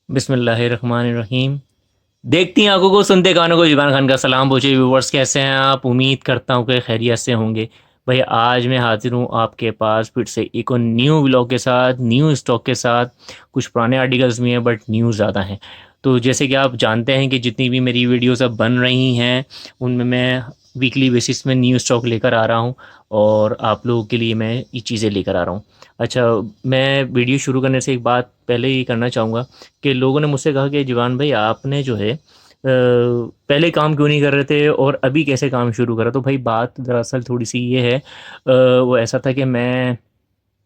बिस्मिल्लाहिर्रहमानिर्रहीम। देखती आंखों को, सुनते कानों को, इरफान खान का सलाम पहुँचे। व्यूवर्स कैसे हैं आप? उम्मीद करता हूँ कि खैरियत से होंगे। भाई आज मैं हाजिर हूँ आपके पास फिर से एक और न्यू व्लॉग के साथ, न्यू स्टॉक के साथ। कुछ पुराने आर्टिकल्स भी हैं बट न्यूज़ ज़्यादा हैं। तो जैसे कि आप जानते हैं कि जितनी भी मेरी वीडियोस अब बन रही हैं उनमें मैं वीकली बेसिस में न्यू स्टॉक लेकर आ रहा हूँ और आप लोगों के लिए मैं ये चीज़ें लेकर आ रहा हूँ। अच्छा, मैं वीडियो शुरू करने से एक बात पहले ही करना चाहूँगा कि लोगों ने मुझसे कहा कि जीवान भाई आपने जो है पहले काम क्यों नहीं कर रहे थे और अभी कैसे काम शुरू करा? तो भाई बात दरअसल थोड़ी सी ये है, वो ऐसा था कि मैं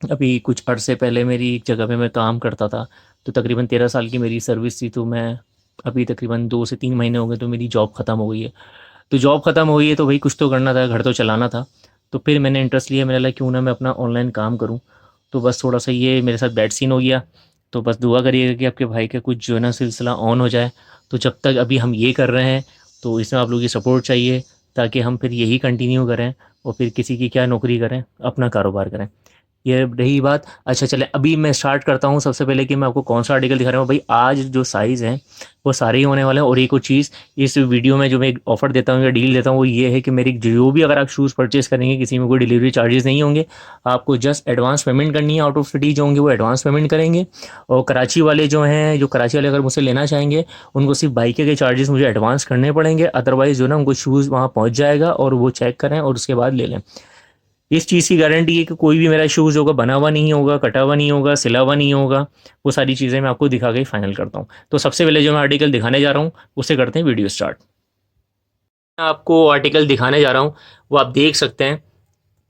अभी कुछ अरसे पहले मेरी एक जगह पे मैं काम करता था। तो तकरीबन 13 साल की मेरी सर्विस थी। तो मैं अभी तकरीबन 2 से 3 महीने हो गए तो मेरी जॉब ख़त्म हो गई है। तो जॉब ख़त्म हो गई है तो भाई कुछ तो करना था, घर तो चलाना था। तो फिर मैंने इंटरेस्ट लिया, मैंने लगा क्यों ना मैं अपना ऑनलाइन काम करूँ। तो बस थोड़ा सा ये मेरे साथ बैड सीन हो गया। तो बस दुआ करिएगा कि आपके भाई का कुछ जो है ना सिलसिला ऑन हो जाए। तो जब तक अभी हम ये कर रहे हैं तो इसमें आप लोगों की सपोर्ट चाहिए ताकि हम फिर यही कंटिन्यू करें और फिर किसी की क्या नौकरी करें, अपना कारोबार करें। ये रही बात। अच्छा चले अभी मैं स्टार्ट करता हूँ। सबसे पहले कि मैं आपको कौन सा आर्टिकल दिखा रहा हूँ। भाई आज जो साइज़ हैं वो सारे ही होने वाले हैं। और एक और चीज़ इस वीडियो में जो मैं ऑफ़र देता हूँ या डील देता हूँ वो ये है कि मेरी जो भी अगर आप शूज़ परचेज़ करेंगे किसी में कोई डिलीवरी चार्जेस नहीं होंगे। आपको जस्ट एडवांस पेमेंट करनी है। आउट ऑफ सिटी जो होंगे वो एडवांस पेमेंट करेंगे। और कराची वाले जो हैं, जो कराची वाले अगर मुझसे लेना चाहेंगे उनको सिर्फ बाइक के चार्जेस मुझे एडवांस करने पड़ेंगे। अदरवाइज़ जो ना उनको शूज़ वहाँ पहुँच जाएगा और वो चेक करें और उसके बाद ले लें। इस चीज़ की गारंटी है कि कोई भी मेरा शूज़ होगा बना हुआ नहीं होगा, कटा हुआ नहीं होगा, सिला हुआ नहीं होगा। वो सारी चीज़ें मैं आपको दिखा के फाइनल करता हूँ। तो सबसे पहले जो मैं आर्टिकल दिखाने जा रहा हूँ उससे करते हैं वीडियो स्टार्ट। मैं आपको आर्टिकल दिखाने जा रहा हूँ वो आप देख सकते हैं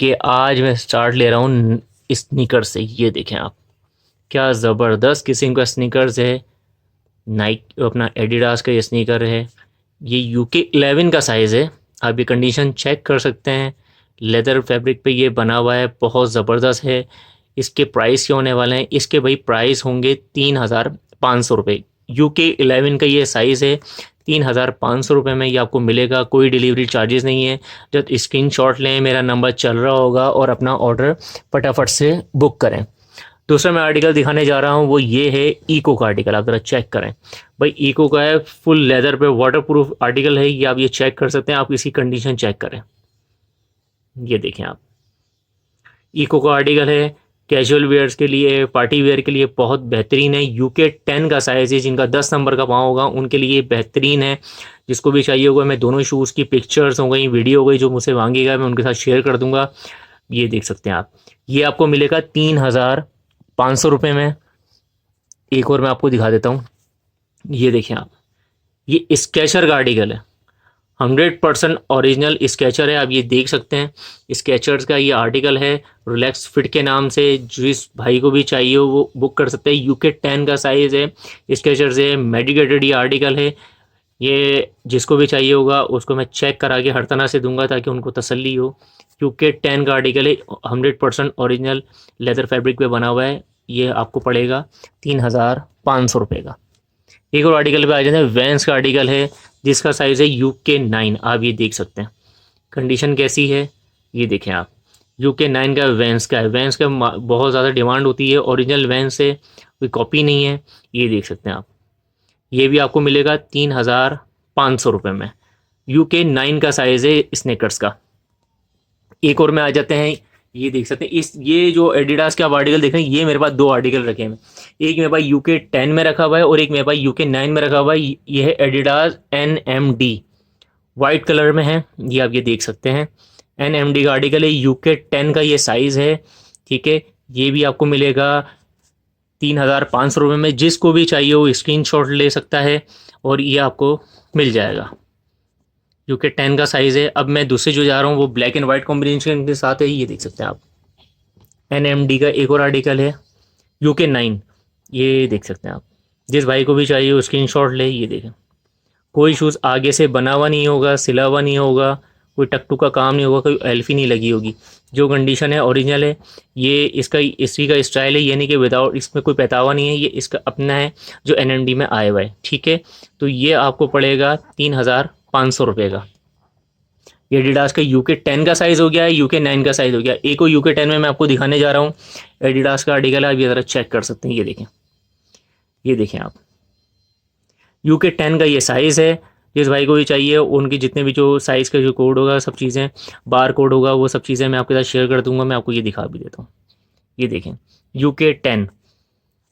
कि आज मैं स्टार्ट ले रहा हूँ स्नीकर से। ये देखें आप, क्या ज़बरदस्त किस्म का स्नीकर्स है। नाइक अपना एडिडास का ये स्नीकर है। ये UK 11 का साइज़ है। आप ये कंडीशन चेक कर सकते हैं। लेदर फैब्रिक पे ये बना हुआ है, बहुत ज़बरदस्त है। इसके प्राइस क्या होने वाले हैं? इसके भाई प्राइस होंगे 3,500 रुपये। UK 11 का ये साइज़ है। 3,500 रुपये में ये आपको मिलेगा। कोई डिलीवरी चार्जेस नहीं है। जब स्क्रीनशॉट लें, मेरा नंबर चल रहा होगा और अपना ऑर्डर फटाफट से बुक करें। दूसरा मैं आर्टिकल दिखाने जा रहा हूँ वो ये है इको का आर्टिकल। आप ज़रा चेक करें भाई, इको का है, फुल लेदर पे वाटर प्रूफ आर्टिकल है। ये आप ये चेक कर सकते हैं। आप इसकी कंडीशन चेक करें। ये देखें आप, इको का आर्टिकल है। कैजुअल वेयर्स के लिए, पार्टी वेयर के लिए बहुत बेहतरीन है। UK 10 का साइज़ है। जिनका 10 नंबर का पाँव होगा उनके लिए बेहतरीन है। जिसको भी चाहिए होगा मैं दोनों शूज़ की पिक्चर्स हो गई, वीडियो हो गई, जो मुझसे मांगेगा मैं उनके साथ शेयर कर दूंगा। ये देख सकते हैं आप, ये आपको मिलेगा 3,500 रुपये में। एक और मैं आपको दिखा देता हूँ। ये देखें आप, ये स्केचर का आर्टिकल है। 100% ओरिजिनल स्केचर है। आप ये देख सकते हैं, स्केचर्स का ये आर्टिकल है। रिलैक्स फिट के नाम से जिस भाई को भी चाहिए हो वो बुक कर सकते हैं। UK 10 का साइज़ है। स्केचर्स है, मेडिकेटेड ये आर्टिकल है। ये जिसको भी चाहिए होगा उसको मैं चेक करा के हर तरह से दूंगा ताकि उनको तसल्ली हो। क्योंकि 10 का आर्टिकल है, 100% ओरिजिनल लेदर फैब्रिक पे बना हुआ है। ये आपको पड़ेगा 3,500 रुपये का। एक और आर्टिकल पे आ जाते हैं। वैंस का आर्टिकल है जिसका साइज़ है UK9। आप ये देख सकते हैं कंडीशन कैसी है, ये देखें आप। UK9 का वैंस का है। वैंस का बहुत ज़्यादा डिमांड होती है, ओरिजिनल वैंस से कोई कॉपी नहीं है। ये देख सकते हैं आप। ये भी आपको मिलेगा 3,500 रुपये में। UK9 का साइज़ है स्नेकर्स का। एक और में आ जाते हैं। ये देख सकते हैं इस ये जो एडिडास के आप आर्टिकल देख रहे हैं, ये मेरे पास दो आर्टिकल रखे हैं। एक मेरे पास UK10 में रखा हुआ है और एक मेरे पास UK9 में रखा हुआ है। ये है एडिडास NMD, वाइट कलर में है। ये आप ये देख सकते हैं NMD का आर्टिकल है। UK10 का ये साइज़ है, ठीक है। ये भी आपको मिलेगा 3,500 रुपये में। जिसको भी चाहिए वो स्क्रीनशॉट ले सकता है और ये आपको मिल जाएगा। UK10 का साइज़ है। अब मैं दूसरे जो जा रहा हूँ वो ब्लैक एंड वाइट कॉम्बिनेशन के साथ है। ये देख सकते हैं आप। NMD का एक और आर्टिकल है UK9। ये देख सकते हैं आप। जिस भाई को भी चाहिए वो स्क्रीनशॉट ले। ये देखें, कोई शूज़ आगे से बना हुआ नहीं होगा, सिला हुआ नहीं होगा, कोई टकटू का काम नहीं होगा, कोई एल्फी नहीं लगी होगी। जो कंडीशन है ओरिजिनल है। ये इसका इसी का स्टाइल है, ये नहीं कि विदाउट, इसमें कोई पहतावा नहीं है। ये इसका अपना है जो NMD में आया हुआ है, ठीक है। तो ये आपको पड़ेगा 3,500 रुपये का। ये एडिडास का UK10 का साइज़ हो गया है, UK9 का साइज़ हो गया। एक और UK10 में मैं आपको दिखाने जा रहा हूँ। एडिडास का आर्टिकल है, आप ये ज़रा चेक कर सकते हैं। ये देखें, ये देखें आप। UK10 का ये साइज़ है। जिस भाई को भी चाहिए उनकी जितने भी जो साइज़ का जो कोड होगा, सब चीज़ें, बार कोड होगा, वो सब चीज़ें मैं आपके साथ शेयर कर दूंगा। मैं आपको ये दिखा भी देता हूँ। ये देखें UK10,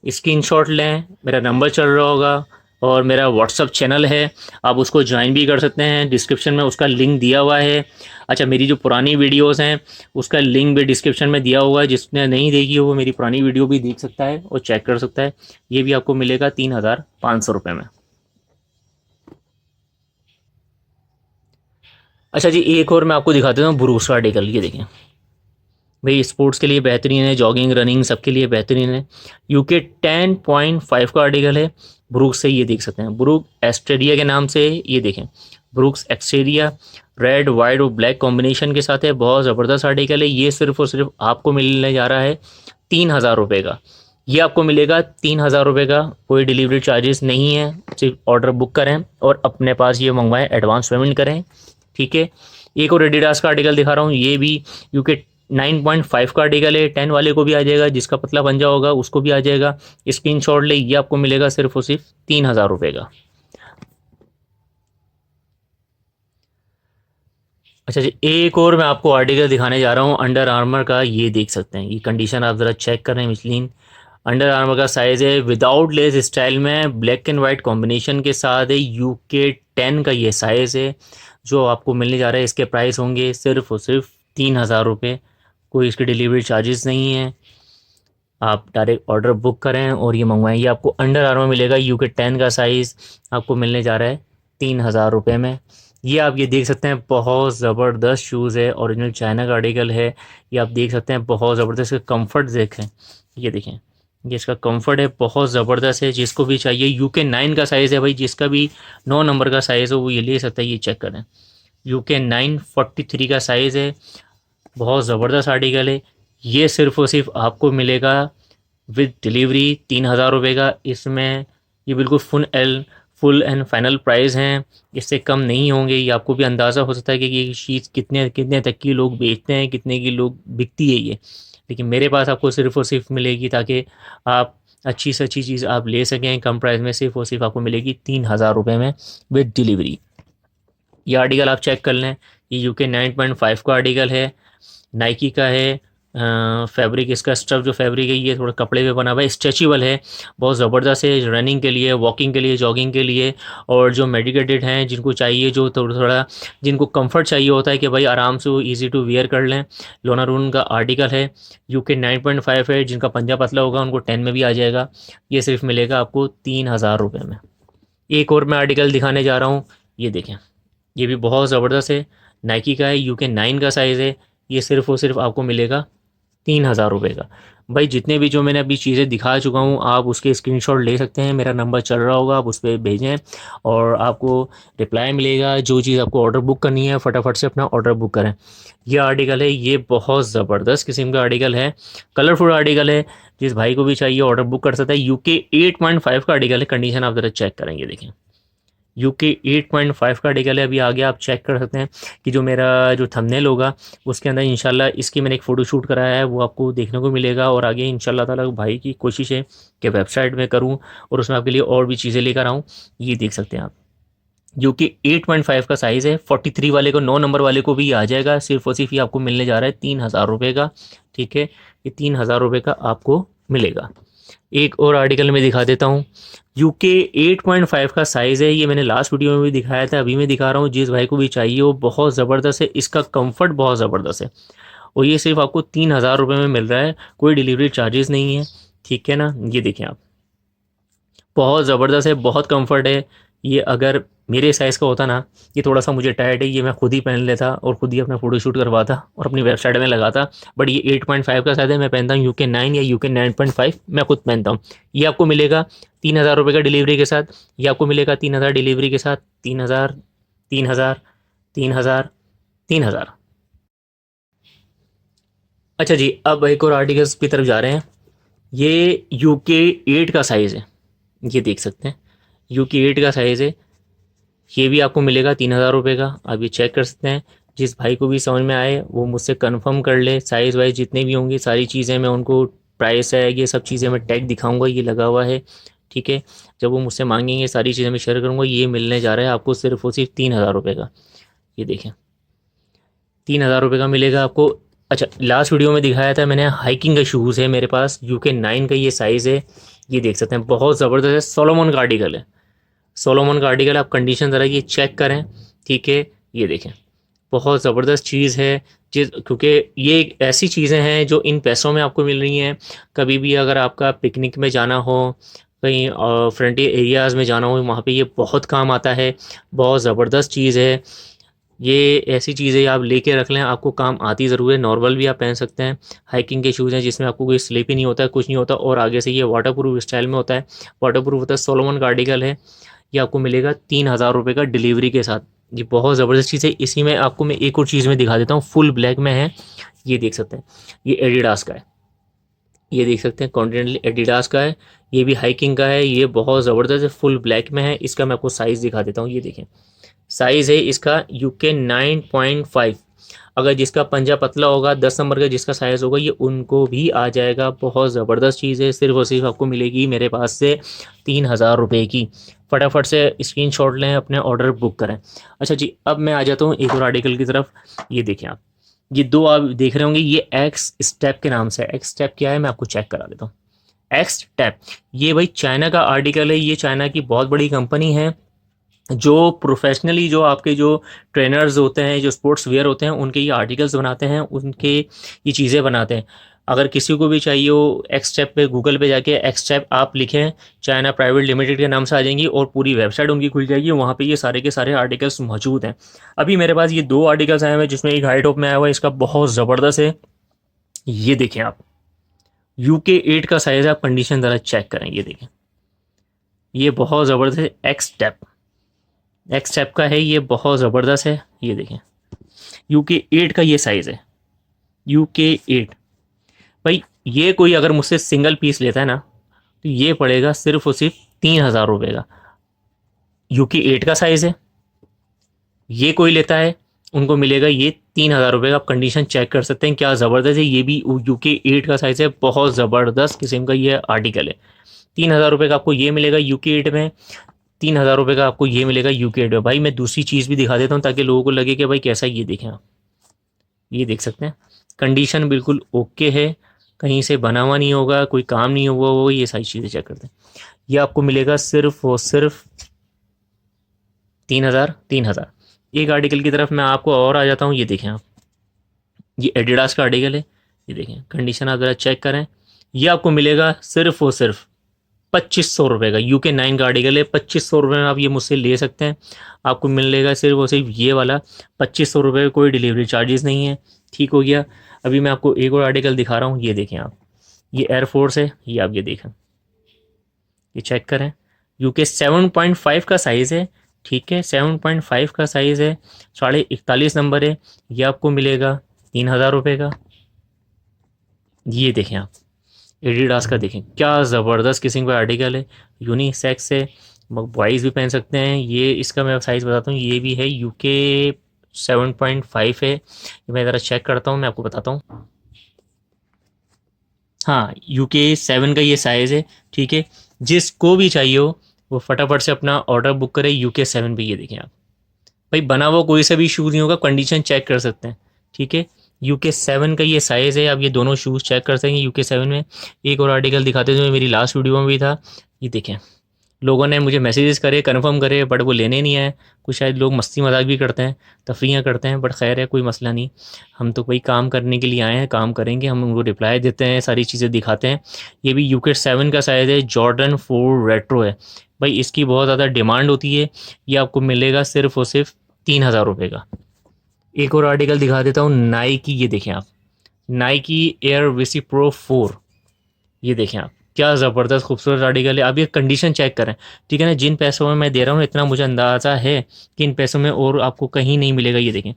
स्क्रीनशॉट लें। मेरा नंबर चल रहा होगा और मेरा व्हाट्सअप चैनल है, आप उसको ज्वाइन भी कर सकते हैं। डिस्क्रिप्शन में उसका लिंक दिया हुआ है। अच्छा, मेरी जो पुरानी वीडियोस हैं उसका लिंक भी डिस्क्रिप्शन में दिया हुआ है। जिसने नहीं देखी हो वो मेरी पुरानी वीडियो भी देख सकता है और चेक कर सकता है। ये भी आपको मिलेगा 3,500 रुपये में। अच्छा जी, एक और मैं आपको दिखा देता हूँ ब्रूस का आर्टिकल। ये देखें भाई, स्पोर्ट्स के लिए बेहतरीन है, जॉगिंग रनिंग सबके लिए बेहतरीन है। UK10.5 का आर्टिकल है ब्रूक्स से। ये देख सकते हैं ब्रूक एस्ट्रेरिया के नाम से। ये देखें ब्रूक्स एक्सटेरिया, रेड वाइट और ब्लैक कॉम्बिनेशन के साथ है। बहुत ज़बरदस्त आर्टिकल है। ये सिर्फ और सिर्फ आपको मिलने जा रहा है 3,000 रुपये का। ये आपको मिलेगा 3,000 रुपये का। कोई डिलीवरी चार्जेस नहीं है। सिर्फ ऑर्डर बुक करें और अपने पास ये मंगवाएं, एडवांस पेमेंट करें, ठीक है। एक और एडिडास का आर्टिकल दिखा रहा हूँ। ये भी UK9.5 का आर्टिकल है। 10 वाले को भी आ जाएगा, जिसका पतला पंजा होगा उसको भी आ जाएगा। स्क्रीनशॉट ले। ये आपको मिलेगा सिर्फ और सिर्फ 3,000 रुपये का। अच्छा जी, एक और मैं आपको आर्टिकल दिखाने जा रहा हूँ अंडर आर्मर का। ये देख सकते हैं, ये कंडीशन आप ज़रा चेक कर रहे हैं। मिशलिन अंडर आर्मर का साइज़ है, विदाउट लेस स्टाइल में, ब्लैक एंड वाइट कॉम्बिनेशन के साथ है। UK10 का ये साइज़ है जो आपको मिलने जा रहा है। इसके प्राइस होंगे सिर्फ और सिर्फ 3,000 रुपये। कोई इसके डिलीवरी चार्जेस नहीं है। आप डायरेक्ट ऑर्डर बुक करें और ये मंगवाएं। ये आपको अंडर आर्मर मिलेगा। UK10 का साइज़ आपको मिलने जा रहा है 3,000 रुपये में। ये आप ये देख सकते हैं, बहुत ज़बरदस्त शूज़ है, ओरिजिनल चाइना का आर्टिकल है। ये आप देख सकते हैं, बहुत ज़बरदस्त। इसका कंफर्ट देखें, ये देखें, ये इसका कंफर्ट है, बहुत ज़बरदस्त है। जिसको भी चाहिए, UK9 का साइज़ है भाई, जिसका भी 9 नंबर का साइज़ हो वो ये ले सकता है। ये चेक करें, UK9 43 का साइज़ है। बहुत ज़बरदस्त आर्टिकल है। ये सिर्फ़ और सिर्फ आपको मिलेगा विद डिलीवरी 3,000 रुपये का। इसमें ये बिल्कुल फुल एंड फाइनल प्राइस हैं, इससे कम नहीं होंगे। ये आपको भी अंदाज़ा हो सकता है कि ये चीज़ कितने कितने तक की लोग बेचते हैं, कितने की लोग बिकती है ये। लेकिन मेरे पास आपको सिर्फ़ और सिर्फ मिलेगी ताकि आप अच्छी से अच्छी चीज़ आप ले सकें कम प्राइस में। सिर्फ और सिर्फ आपको मिलेगी 3,000 रुपये में विद डिलीवरी। ये आर्टिकल आप चेक कर लें। ये UK9.5 का आर्टिकल है, नाइकी का है। फैब्रिक इसका स्टफ जो फैब्रिक है ये थोड़ा कपड़े पे बना हुआ है, स्ट्रेचेबल है, बहुत ज़बरदस्त है। रनिंग के लिए, वॉकिंग के लिए, जॉगिंग के लिए, और जो मेडिकेटेड हैं जिनको चाहिए, जो थोड़ा थोड़ा जिनको कंफर्ट चाहिए होता है कि भाई आराम से वो ईजी टू वियर कर लें, लोनारून का आर्टिकल है। UK9.5 है। जिनका पंजा पतला होगा उनको 10 में भी आ जाएगा। ये सिर्फ मिलेगा आपको 3,000 रुपये में। एक और मैं आर्टिकल दिखाने जा रहा हूँ। ये देखें, ये भी बहुत ज़बरदस्त है, नाइकी का है, UK9 का साइज़ है। ये सिर्फ और सिर्फ आपको मिलेगा ₹3000 का। भाई जितने भी जो मैंने अभी चीज़ें दिखा चुका हूँ, आप उसके स्क्रीनशॉट ले सकते हैं, मेरा नंबर चल रहा होगा, आप उस पे भेजें और आपको रिप्लाई मिलेगा। जो चीज़ आपको ऑर्डर बुक करनी है फटाफट से अपना ऑर्डर बुक करें। ये आर्टिकल है, ये बहुत ज़बरदस्त किस्म का आर्टिकल है, कलरफुल आर्टिकल है, जिस भाई को भी चाहिए ऑर्डर बुक कर सकता है। यूके 8.5 का आर्टिकल है, कंडीशन आप ज़रा चेक करेंगे, देखें यूके 8.5 का आर्टिकल है। अभी आगे आप चेक कर सकते हैं कि जो मेरा जो थंबनेल होगा उसके अंदर इंशाल्लाह इसकी मैंने एक फ़ोटो शूट कराया है, वो आपको देखने को मिलेगा। और आगे इंशाल्लाह ताला भाई की कोशिश है कि वेबसाइट में करूँ और उसमें आपके लिए और भी चीज़ें लेकर आऊँ। ये देख सकते हैं आप, यूके 8.5 का साइज़ है। 43 वाले को, 9 नंबर वाले को भी आ जाएगा। सिर्फ और सिर्फ ये आपको मिलने जा रहा है ₹3000 का। ठीक है, ये ₹3000 का आपको मिलेगा। एक और आर्टिकल में दिखा देता हूँ, यूके 8.5 का साइज़ है। ये मैंने लास्ट वीडियो में भी दिखाया था, अभी मैं दिखा रहा हूँ। जिस भाई को भी चाहिए वो बहुत ज़बरदस्त है, इसका कंफर्ट बहुत ज़बरदस्त है और ये सिर्फ आपको ₹3000 में मिल रहा है, कोई डिलीवरी चार्जेस नहीं है। ठीक है ना, ये देखें आप, बहुत ज़बरदस्त है, बहुत कंफर्ट है। ये अगर मेरे साइज़ का होता ना, ये थोड़ा सा मुझे टाइट है, ये मैं खुद ही पहन लेता और खुद ही अपना फ़ोटोशूट करवाता और अपनी वेबसाइट में लगाता। बट ये 8.5 का साइज़ है, मैं पहनता हूँ यूके 9 या यूके 9.5, मैं खुद पहनता हूँ। ये आपको मिलेगा ₹3000 का डिलीवरी के साथ। ये आपको मिलेगा 3000 डिलीवरी के साथ। 3000, 3000, 3000, 3000। अच्छा जी, अब एक और आर्टिकल्स की तरफ जा रहे हैं। ये यूके 8 का साइज़ है, ये देख सकते हैं, यूके 8 का साइज़ है। ये भी आपको मिलेगा ₹3000 का। आप ये चेक कर सकते हैं। जिस भाई को भी समझ में आए वो मुझसे कंफर्म कर ले। साइज़ वाइज जितने भी होंगे सारी चीज़ें मैं उनको, प्राइस है ये सब चीज़ें मैं टैग दिखाऊंगा, ये लगा हुआ है। ठीक है, जब वो मुझसे मांगेंगे सारी चीज़ें मैं शेयर करूँगा। ये मिलने जा रहा है आपको सिर्फ और सिर्फ ₹3000 का। ये देखें, ₹3000 का मिलेगा आपको। अच्छा, लास्ट वीडियो में दिखाया था मैंने, हाइकिंग का शूज़ है मेरे पास, यूके 9 का ये साइज़ है। ये देख सकते हैं, बहुत ज़बरदस्त है, सोलोमन का आर्टिकल है। सोलोमन का आर्टिकल, आप कंडीशन ज़रा ये चेक करें। ठीक है, ये देखें, बहुत ज़बरदस्त चीज़ है। जिस क्योंकि ये एक ऐसी चीज़ें हैं जो इन पैसों में आपको मिल रही हैं। कभी भी अगर आपका पिकनिक में जाना हो, कहीं फ्रंटियर एरियाज़ में जाना हो, वहाँ पे ये बहुत काम आता है। बहुत ज़बरदस्त चीज़ है। ये ऐसी चीज़ें आप लेके रख लें, आपको काम आती ज़रूर है। नॉर्मल भी आप पहन सकते हैं। हाइकिंग के शूज़ हैं जिसमें आपको कोई स्लिप ही नहीं होता है, कुछ नहीं होता। और आगे से ये वाटरप्रूफ स्टाइल में होता है, वाटरप्रूफ होता है। सोलोमन का आर्टिकल है, ये आपको मिलेगा ₹3000 का डिलीवरी के साथ। ये बहुत ज़बरदस्त चीज़ है। इसी में आपको मैं एक और चीज़ में दिखा देता हूँ, फुल ब्लैक में है। ये देख सकते हैं, ये एडिडास का है। ये देख सकते हैं, कॉन्टिनेंटल एडिडास का है। ये भी हाइकिंग का है, ये बहुत ज़बरदस्त है, फुल ब्लैक में है। इसका मैं आपको साइज़ दिखा देता हूँ, ये देखें, साइज़ है इसका यूके 9.5। अगर जिसका पंजा पतला होगा, 10 नंबर का जिसका साइज़ होगा, ये उनको भी आ जाएगा। बहुत ज़बरदस्त चीज़ है, सिर्फ और सिर्फ आपको मिलेगी मेरे पास से ₹3000 की। फटाफट से स्क्रीनशॉट लें, अपने ऑर्डर बुक करें। अच्छा जी, अब मैं आ जाता हूँ एक और आर्टिकल की तरफ। ये देखें आप, ये दो आप देख रहे होंगे, ये एक्स स्टेप के नाम से। एक्स स्टेप क्या है मैं आपको चेक करा देता हूँ। एक्स स्टेप, ये भाई चाइना का आर्टिकल है। ये चाइना की बहुत बड़ी कंपनी है जो प्रोफेशनली, जो आपके जो ट्रेनर्स होते हैं, जो स्पोर्ट्स वेयर होते हैं, उनके ये आर्टिकल्स बनाते हैं, उनके ये चीज़ें बनाते हैं। अगर किसी को भी चाहिए हो, एक्सटेप पे, गूगल पे जाके एक्सटेप आप लिखें, चाइना प्राइवेट लिमिटेड के नाम से आ जाएंगी और पूरी वेबसाइट उनकी खुल जाएगी। वहाँ पे ये सारे के सारे आर्टिकल्स मौजूद हैं। अभी मेरे पास ये दो आर्टिकल्स आए हुए हैं, जिसमें एक हाई टॉप में आया हुआ है, इसका बहुत ज़बरदस्त है। ये देखें आप, यूके 8 का साइज़ है। आप कंडीशन ज़रा चेक करें, ये देखें, ये बहुत ज़बरदस्त है। एक्सटेप, एक्स टैप का है, ये बहुत ज़बरदस्त है। ये देखें, यूके 8 का ये साइज़ है, यूके 8। भाई ये कोई अगर मुझसे सिंगल पीस लेता है ना, तो ये पड़ेगा सिर्फ और सिर्फ ₹3000 का। यूके 8 का साइज़ है, ये कोई लेता है उनको मिलेगा ये ₹3000 का। आप कंडीशन चेक कर सकते हैं, क्या ज़बरदस्त है। ये भी यूके 8 का साइज़ है, बहुत ज़बरदस्त किस्म का ये आर्टिकल है। ₹3000 का आपको ये मिलेगा यूके 8 में। ₹3000 का आपको ये मिलेगा यूके 8 में। भाई मैं दूसरी चीज़ भी दिखा देता हूँ ताकि लोगों को लगे कि भाई कैसा, ये देखें आप, ये देख सकते हैं, कंडीशन बिल्कुल ओके है, कहीं से बना हुआ नहीं होगा, कोई काम नहीं हुआ होगा। ये सारी चीज़ें चेक करते हैं। ये आपको मिलेगा सिर्फ और सिर्फ 3000। एक आर्टिकल की तरफ मैं आपको और आ जाता हूँ। ये देखें आप, ये एडिडास का आर्टिकल है। ये देखें, कंडीशन आप ज़रा चेक करें। ये आपको मिलेगा सिर्फ और सिर्फ ₹2500 का UK 9 का आर्टिकल है। ₹2500 में आप ये मुझसे ले सकते हैं। आपको मिलेगा सिर्फ और सिर्फ ये वाला ₹2500, कोई डिलीवरी चार्जेस नहीं है। ठीक हो गया। अभी मैं आपको एक और आर्टिकल दिखा रहा हूँ, ये देखें आप, ये एयरफोर्स है, ये आप ये देखें, ये चेक करें, UK 7.5 का साइज़ है। ठीक है, 7.5 का साइज़ है, 41.5 नंबर है। ये आपको मिलेगा ₹3000 का। ये देखें आप, एडिडास का देखें, क्या ज़बरदस्त किस्म का आर्टिकल है, यूनिसेक्स है, बॉयज़ भी पहन सकते हैं। ये इसका मैं साइज़ बताता हूँ, ये भी है UK 7.5 है। मैं ज़रा चेक करता हूँ, मैं आपको बताता हूँ। हाँ, UK 7 का ये साइज़ है। ठीक है, जिसको भी चाहिए हो वो फटाफट से अपना ऑर्डर बुक करे UK 7 पे। ये देखें आप भाई, बना हुआ कोई सा भी शूज़ नहीं होगा, कंडीशन चेक कर सकते हैं। ठीक है, UK 7 का ये साइज़ है, आप ये दोनों शूज़ चेक कर सकेंगे UK 7 में। एक और आर्टिकल दिखाते जो मेरी लास्ट वीडियो में भी था, ये देखें, लोगों ने मुझे मैसेजेस करे, कन्फर्म करे, बट वो लेने नहीं आए। कुछ शायद लोग मस्ती मजाक भी करते हैं, तफरीयाँ करते हैं, बट खैर है, कोई मसला नहीं। हम तो कोई काम करने के लिए आए हैं, काम करेंगे, हम उनको रिप्लाई देते हैं, सारी चीज़ें दिखाते हैं। ये भी UK 7 का साइज़ है, जॉर्डन 4 रेट्रो है भाई, इसकी बहुत ज़्यादा डिमांड होती है। ये आपको मिलेगा सिर्फ और सिर्फ ₹3000 का। एक और आर्टिकल दिखा देता हूँ, नाइकी, ये देखें आप, नाइकी एयर वीसी प्रो 4, ये देखें आप, क्या ज़बरदस्त खूबसूरत आर्टिकल है। आप ये कंडीशन चेक करें। ठीक है ना, जिन पैसों में मैं दे रहा हूँ इतना मुझे अंदाज़ा है कि इन पैसों में और आपको कहीं नहीं मिलेगा। ये देखें,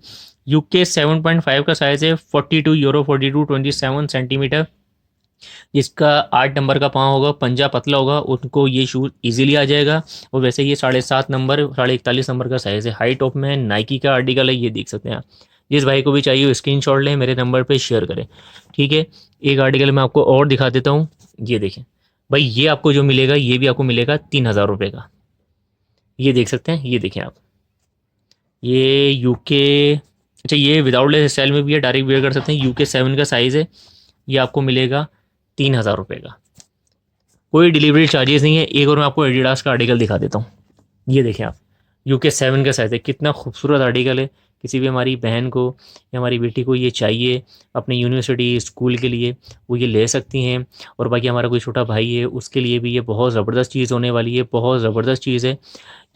UK 7.5 का साइज़ है, €42, 42.27 सेंटीमीटर, जिसका 8 नंबर का पाँव होगा, पंजा पतला होगा, उनको ये शूज़ इजीली आ जाएगा। और वैसे ये 7.5 नंबर, 41.5 नंबर का साइज़ है, हाई टॉप में है, नाइकी का आर्टिकल है, ये देख सकते हैं आप। जिस भाई को भी चाहिए वो स्क्रीनशॉट लें, मेरे नंबर पे शेयर करें। ठीक है, एक आर्टिकल मैं आपको और दिखा देता हूँ, ये देखें भाई, ये आपको जो मिलेगा ये भी आपको मिलेगा ₹3000 का। ये देख सकते हैं, ये देखें आप, ये UK, अच्छा ये विदाउट लेस स्टाइल में भी है, डायरेक्ट वेयर कर सकते हैं। UK 7 का साइज़ है, ये आपको मिलेगा ₹3000 का, कोई डिलीवरी चार्जेस नहीं है। एक और मैं आपको एडिडास का आर्टिकल दिखा देता हूँ, ये देखें आप, UK 7 का साइज़ है, कितना खूबसूरत आर्टिकल है। किसी भी हमारी बहन को या हमारी बेटी को ये चाहिए अपने यूनिवर्सिटी स्कूल के लिए, वो ये ले सकती हैं। और बाकी हमारा कोई छोटा भाई है उसके लिए भी ये बहुत ज़बरदस्त चीज़ होने वाली है, बहुत ज़बरदस्त चीज़ है।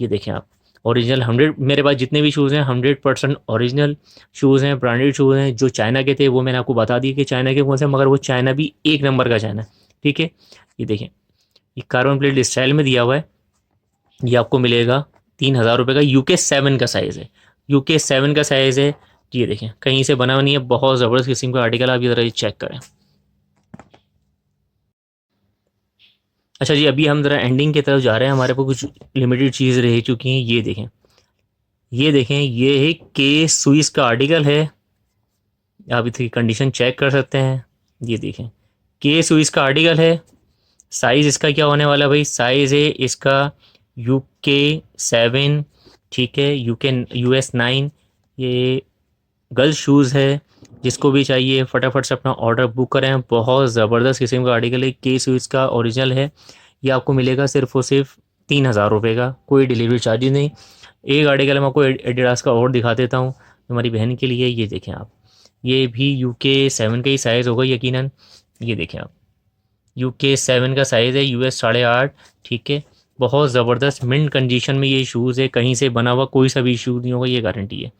ये देखें आप, ओरिजिनल 100, मेरे पास जितने भी शूज़ हैं 100% ओरिजिनल शूज़ हैं, ब्रांडेड शूज़ हैं। जो चाइना के थे वो मैंने आपको बता दिए कि चाइना के कौन से, मगर वो चाइना भी एक नंबर का चाइना। ठीक है, ये देखें, ये कार्बन प्लेट स्टाइल में दिया हुआ है, ये आपको मिलेगा ₹3000 का। UK 7 का साइज़ है, UK 7 का साइज़ है। ये देखें, कहीं से बना हुआ नहीं है, बहुत ज़बरदस्त किस्म का आर्टिकल, आप ये ज़रा चेक करें। अच्छा जी, अभी हम ज़रा एंडिंग की तरफ जा रहे हैं, हमारे पास कुछ लिमिटेड चीज़ रह चुकी हैं। ये देखें, ये देखें, ये है के स्विस का आर्टिकल है, आप इसकी कंडीशन चेक कर सकते हैं। ये देखें, के स्विस का आर्टिकल है। साइज़ इसका क्या होने वाला है भाई, साइज़ है इसका UK 7, ठीक है, US 9। ये गर्ल्स शूज़ है, जिसको भी चाहिए फटाफट से अपना ऑर्डर बुक करें। बहुत ज़बरदस्त किस्म का आर्टिकल है, के स्विस का ओरिजिनल है। ये आपको मिलेगा सिर्फ और सिर्फ ₹3000 का, कोई डिलीवरी चार्जेस नहीं। एक आर्टिकल मैं आपको एडिडास का और दिखा देता हूँ, हमारी बहन के लिए। ये देखें आप, ये भी UK 7 का ही साइज़ होगा यकीनन। ये देखें आप, UK 7 का साइज़ है, US 8.5। ठीक है, बहुत ज़बरदस्त मिंट कंडीशन में ये शूज़ है, कहीं से बना हुआ कोई सा भी शूज़ नहीं होगा, ये गारंटी है।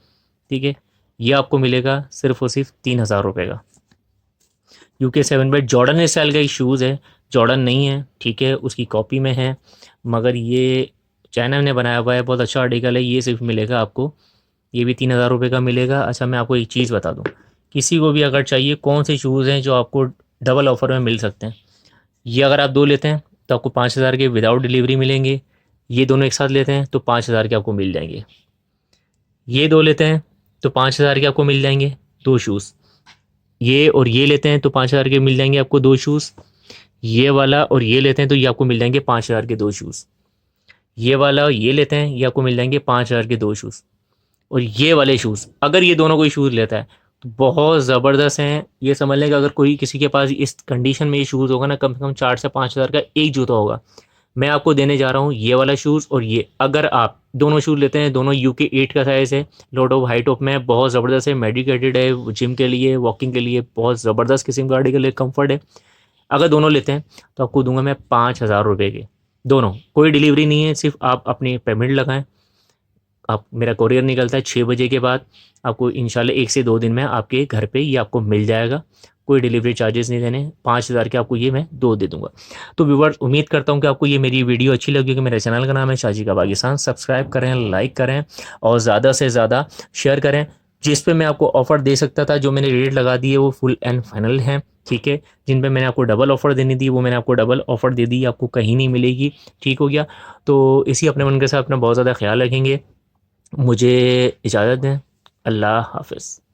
ठीक है, ये आपको मिलेगा सिर्फ और सिर्फ ₹3000 का। UK 7 पे जॉर्डन स्टाइल का ही शूज़ है, जॉर्डन नहीं है, ठीक है, उसकी कॉपी में है, मगर ये चाइना ने बनाया हुआ है, बहुत अच्छा आर्टिकल है। ये सिर्फ मिलेगा आपको, ये भी ₹3000 का मिलेगा। अच्छा, मैं आपको एक चीज़ बता दूँ, किसी को भी अगर चाहिए, कौन से शूज़ हैं जो आपको डबल ऑफ़र में मिल सकते हैं। ये अगर आप दो लेते हैं तो आपको 5000 के विदाउट डिलीवरी मिलेंगे। ये दोनों एक साथ लेते हैं तो 5000 के आपको मिल जाएंगे। ये दो लेते हैं तो 5000 के आपको मिल जाएंगे दो शूज़। ये और ये लेते हैं तो 5000 के मिल जाएंगे आपको दो शूज़। ये वाला और ये लेते हैं तो ये आपको मिल जाएंगे 5000 के दो शूज़। ये वाला और ये लेते हैं, ये आपको मिल जाएंगे 5000 के दो शूज़। और ये वाले शूज़, अगर ये दोनों कोई शूज़ लेता है तो बहुत ज़बरदस्त हैं। ये समझ लें कि अगर कोई किसी के पास इस कंडीशन में ये शूज़ होगा ना, कम से कम 4 से 5000 का एक जूता होगा। मैं आपको देने जा रहा हूँ ये वाला शूज़ और ये, अगर आप दोनों शूज़ लेते हैं, दोनों UK 8 का साइज़ है, लो टॉप हाई टॉप में, बहुत ज़बरदस्त है, मेडिकेटेड है, जिम के लिए, वॉकिंग के लिए बहुत ज़बरदस्त किस्म का आर्टिकल है, कम्फर्ट है। अगर दोनों लेते हैं तो आपको दूंगा मैं ₹5000 के, दोनों, कोई डिलीवरी नहीं है, सिर्फ आप अपनी पेमेंट लगाएं। आप, मेरा कोरियर निकलता है 6 बजे के बाद, आपको इंशाल्लाह 1 से 2 दिन में आपके घर पे ये आपको मिल जाएगा। कोई डिलीवरी चार्जेस नहीं देने, 5,000 के आपको ये मैं 2 दे दूंगा। तो व्यूवर्स, उम्मीद करता हूँ कि आपको ये मेरी वीडियो अच्छी लगी होगी। मेरे चैनल का नाम है शाजी का पाकिस्तान। सब्सक्राइब करें, लाइक करें और ज़्यादा से ज़्यादा शेयर करें। जिस पे मैं आपको ऑफ़र दे सकता था, जो मैंने रेट लगा दिए वो फुल एंड फाइनल हैं, ठीक है। जिन पे मैंने आपको डबल ऑफ़र देनी थी वो मैंने आपको डबल ऑफ़र दे दी, आपको कहीं नहीं मिलेगी, ठीक हो गया। तो इसी अपने मन के साथ अपना बहुत ज़्यादा ख्याल रखेंगे। मुझे इजाज़त दें। अल्लाह हाफ़िज़।